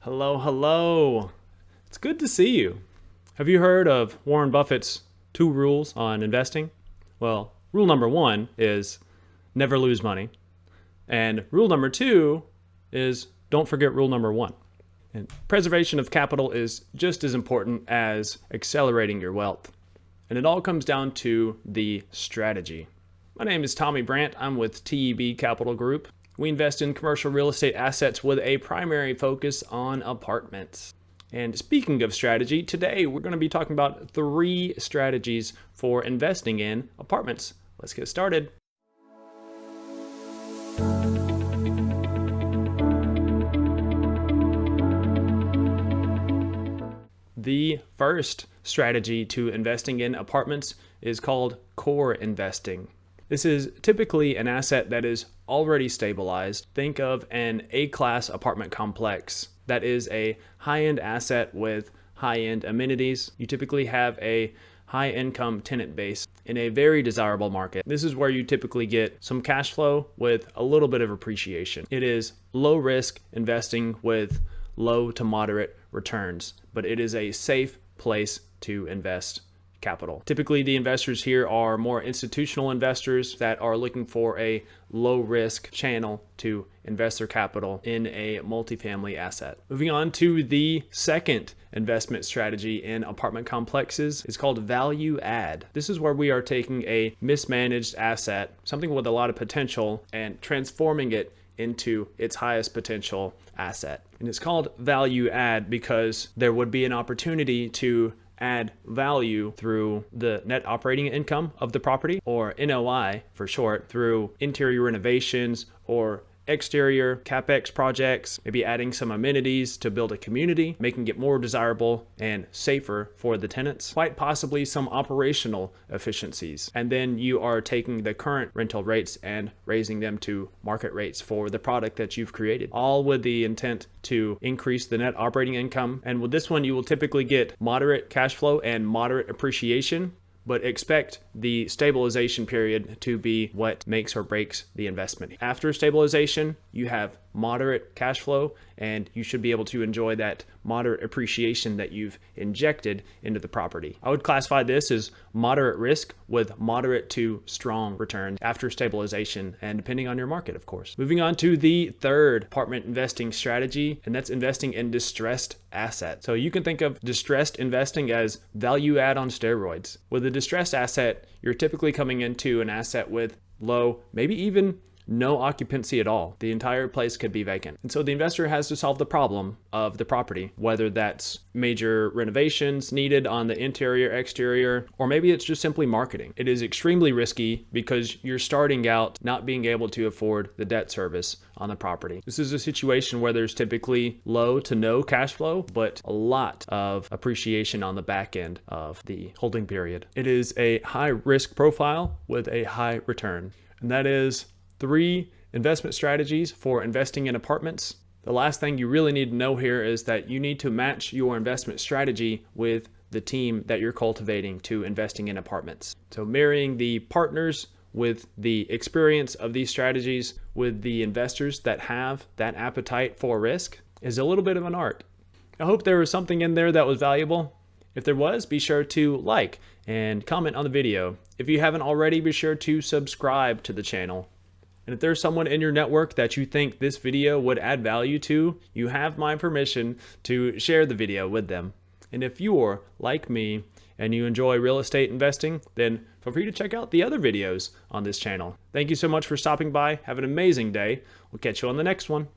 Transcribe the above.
Hello, hello. It's good to see you. Have you heard of Warren Buffett's 2 rules on investing? Well, rule number 1 is never lose money. And rule number 2 is don't forget rule number 1. And preservation of capital is just as important as accelerating your wealth. And it all comes down to the strategy. My name is Tommy Brandt. I'm with TEB Capital Group. We invest in commercial real estate assets with a primary focus on apartments. And speaking of strategy, today we're going to be talking about 3 strategies for investing in apartments. Let's get started. The first strategy to investing in apartments is called core investing. This is typically an asset that is already stabilized. Think of an A-class apartment complex that is a high-end asset with high-end amenities. You typically have a high-income tenant base in a very desirable market. This is where you typically get some cash flow with a little bit of appreciation. It is low-risk investing with low to moderate returns, but it is a safe place to invest capital. Typically, the investors here are more institutional investors that are looking for a low risk channel to invest their capital in a multifamily asset. Moving on to the second investment strategy in apartment complexes is called value add. This is where we are taking a mismanaged asset, something with a lot of potential, and transforming it into its highest potential asset. And it's called value add because there would be an opportunity to add value through the net operating income of the property, or NOI for short, through interior renovations or exterior CapEx projects, maybe adding some amenities to build a community, making it more desirable and safer for the tenants, quite possibly some operational efficiencies. And then you are taking the current rental rates and raising them to market rates for the product that you've created, all with the intent to increase the net operating income. And with this one, you will typically get moderate cash flow and moderate appreciation, but expect the stabilization period to be what makes or breaks the investment. After stabilization, you have moderate cash flow, and you should be able to enjoy that moderate appreciation that you've injected into the property. I would classify this as moderate risk with moderate to strong returns after stabilization, and depending on your market, of course. Moving on to the third apartment investing strategy, and that's investing in distressed assets. So you can think of distressed investing as value add on steroids. With a distressed asset, you're typically coming into an asset with low, maybe even no occupancy at all. The entire place could be vacant. And so the investor has to solve the problem of the property, whether that's major renovations needed on the interior, exterior, or maybe it's just simply marketing. It is extremely risky because you're starting out not being able to afford the debt service on the property. This is a situation where there's typically low to no cash flow, but a lot of appreciation on the back end of the holding period. It is a high risk profile with a high return. And that is 3 investment strategies for investing in apartments. The last thing you really need to know here is that you need to match your investment strategy with the team that you're cultivating to investing in apartments. So marrying the partners with the experience of these strategies with the investors that have that appetite for risk is a little bit of an art. I hope there was something in there that was valuable. If there was, be sure to like and comment on the video. If you haven't already, be sure to subscribe to the channel. And if there's someone in your network that you think this video would add value to, you have my permission to share the video with them. And if you're like me and you enjoy real estate investing, then feel free to check out the other videos on this channel. Thank you so much for stopping by. Have an amazing day. We'll catch you on the next one.